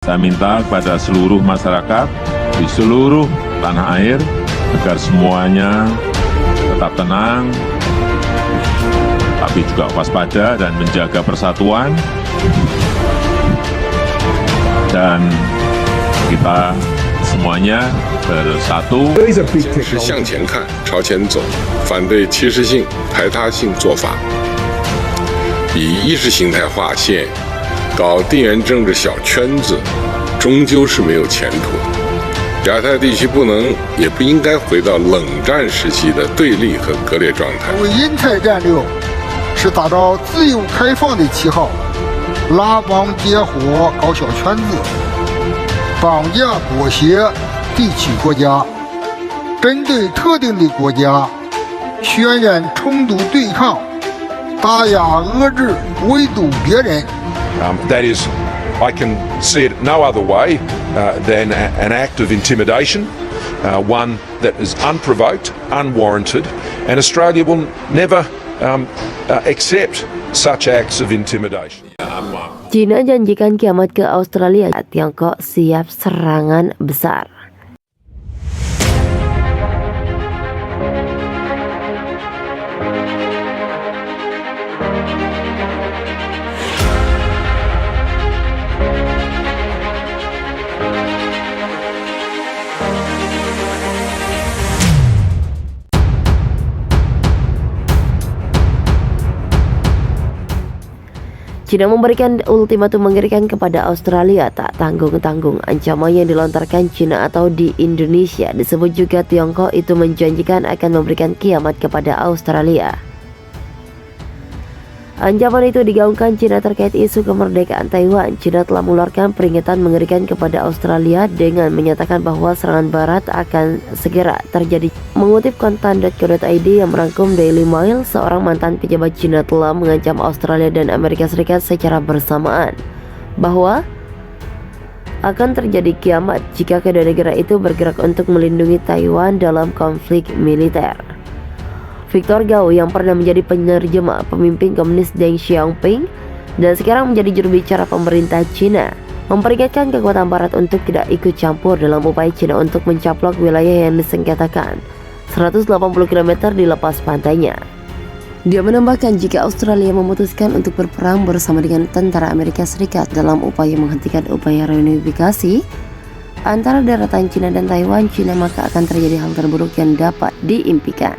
Saya minta kepada seluruh masyarakat di seluruh tanah air agar semuanya tetap tenang, tapi juga waspada dan menjaga persatuan. Dan kita semuanya bersatu. 是向前看，朝前走，反对歧视性、排他性做法，以意识形态划线，搞地缘政治小圈子，终究是没有前途。亚太地区不能也不应该回到冷战时期的对立和割裂状态。为印太战略是打着自由开放的旗号，拉帮结伙搞小圈子，绑架裹挟地区国家，针对特定的国家渲染冲突对抗，打压遏制围堵别人。 That is, I can see it no other way than an act of intimidation, one that is unprovoked, unwarranted, and Australia will never accept such acts of intimidation. China janjikan kiamat ke Australia, Tiongkok siap serangan besar. China memberikan ultimatum mengerikan kepada Australia, tak tanggung-tanggung. Ancaman yang dilontarkan China atau di Indonesia disebut juga Tiongkok itu menjanjikan akan memberikan kiamat kepada Australia. Ancaman itu digaungkan China terkait isu kemerdekaan Taiwan. China telah mengeluarkan peringatan mengerikan kepada Australia dengan menyatakan bahwa serangan barat akan segera terjadi. Mengutip kontan.co.id yang merangkum Daily Mail, seorang mantan pejabat China telah mengancam Australia dan Amerika Serikat secara bersamaan bahwa akan terjadi kiamat jika kedua negara itu bergerak untuk melindungi Taiwan dalam konflik militer. Victor Gao yang pernah menjadi penerjemah pemimpin komunis Deng Xiaoping dan sekarang menjadi juru bicara pemerintah China memperingatkan kekuatan barat untuk tidak ikut campur dalam upaya China untuk mencaplok wilayah yang disengketakan 180 km di lepas pantainya. Dia menambahkan jika Australia memutuskan untuk berperang bersama dengan tentara Amerika Serikat dalam upaya menghentikan upaya reunifikasi antara daratan China dan Taiwan, China, maka akan terjadi hal terburuk yang dapat diimpikan,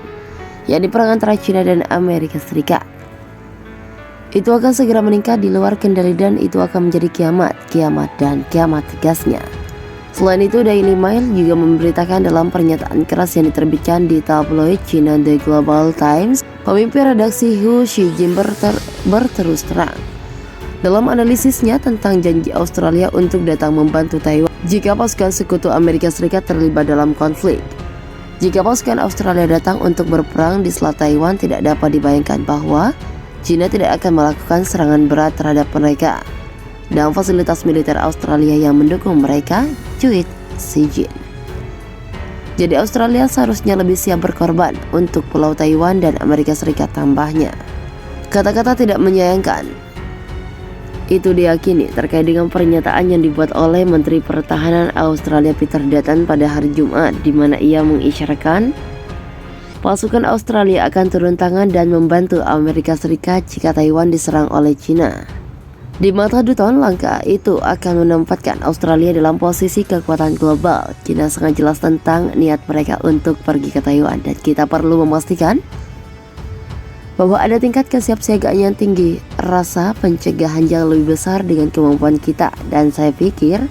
yakni perang antara China dan Amerika Serikat. Itu akan segera meningkat di luar kendali dan itu akan menjadi kiamat, dan kiamat, tegasnya. Selain itu, Daily Mail juga memberitakan dalam pernyataan keras yang diterbitkan di tabloid China The Global Times, pemimpin redaksi Hu Xijin berterus terang dalam analisisnya tentang janji Australia untuk datang membantu Taiwan jika pasukan sekutu Amerika Serikat terlibat dalam konflik. Jika pasukan Australia datang untuk berperang di Selat Taiwan, tidak dapat dibayangkan bahwa China tidak akan melakukan serangan berat terhadap mereka dan fasilitas militer Australia yang mendukung mereka, cuit Xijin. Jadi Australia seharusnya lebih siap berkorban untuk Pulau Taiwan dan Amerika Serikat, tambahnya. Kata-kata tidak menyayangkan itu diyakini terkait dengan pernyataan yang dibuat oleh Menteri Pertahanan Australia Peter Dutton pada hari Jumat, di mana ia mengisyaratkan pasukan Australia akan turun tangan dan membantu Amerika Serikat jika Taiwan diserang oleh China. Di mata Dutton, langkah itu akan menempatkan Australia dalam posisi kekuatan global. China sangat jelas tentang niat mereka untuk pergi ke Taiwan dan kita perlu memastikan bahwa ada tingkat kesiapsiagaan yang tinggi, rasa pencegahan yang lebih besar dengan kemampuan kita, dan saya pikir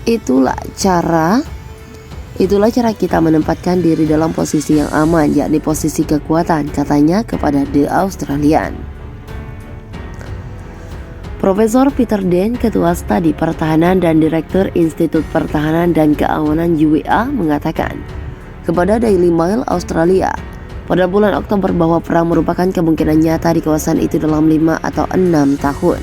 itulah cara kita menempatkan diri dalam posisi yang aman, yakni posisi kekuatan, katanya kepada The Australian. Profesor Peter Dutton, Ketua Studi Pertahanan dan Direktur Institut Pertahanan dan Keamanan UWA, mengatakan kepada Daily Mail Australia pada bulan Oktober bahwa perang merupakan kemungkinan nyata di kawasan itu dalam 5 atau 6 tahun.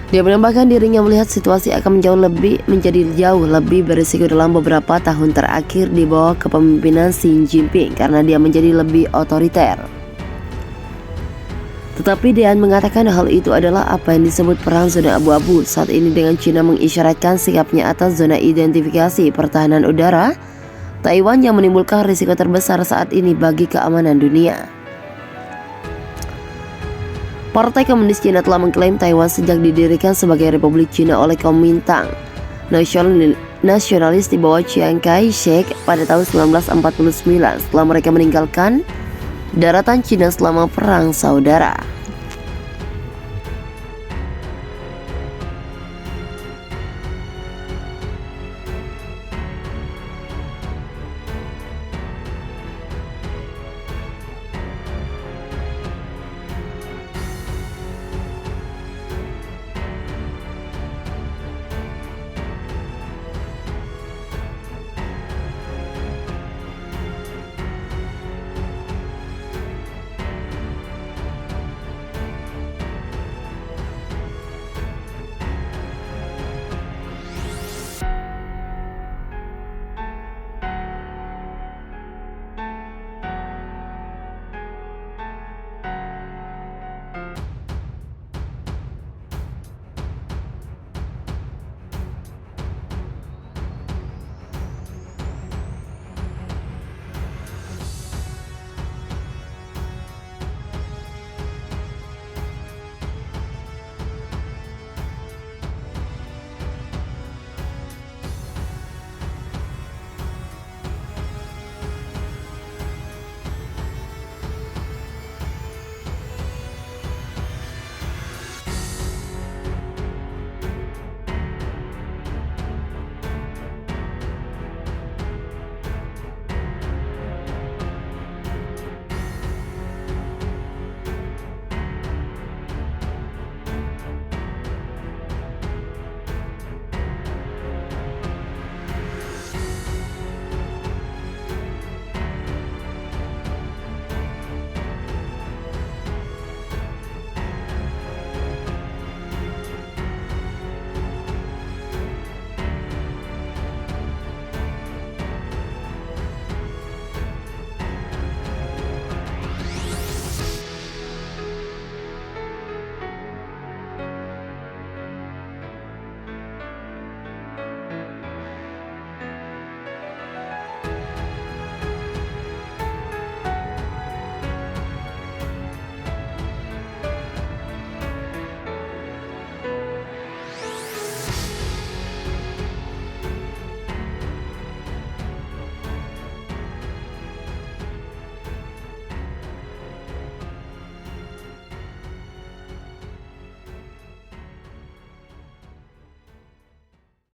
Dia menambahkan dirinya melihat situasi akan menjadi jauh lebih berisiko dalam beberapa tahun terakhir di bawah kepemimpinan Xi Jinping karena dia menjadi lebih otoriter. Tetapi Dean mengatakan hal itu adalah apa yang disebut perang zona abu-abu saat ini dengan China mengisyaratkan sikapnya atas zona identifikasi pertahanan udara Taiwan yang menimbulkan risiko terbesar saat ini bagi keamanan dunia. Partai Komunis Cina telah mengklaim Taiwan sejak didirikan sebagai Republik Cina oleh Kuomintang, nasionalis di bawah Chiang Kai-shek pada tahun 1949 setelah mereka meninggalkan daratan Cina selama Perang Saudara.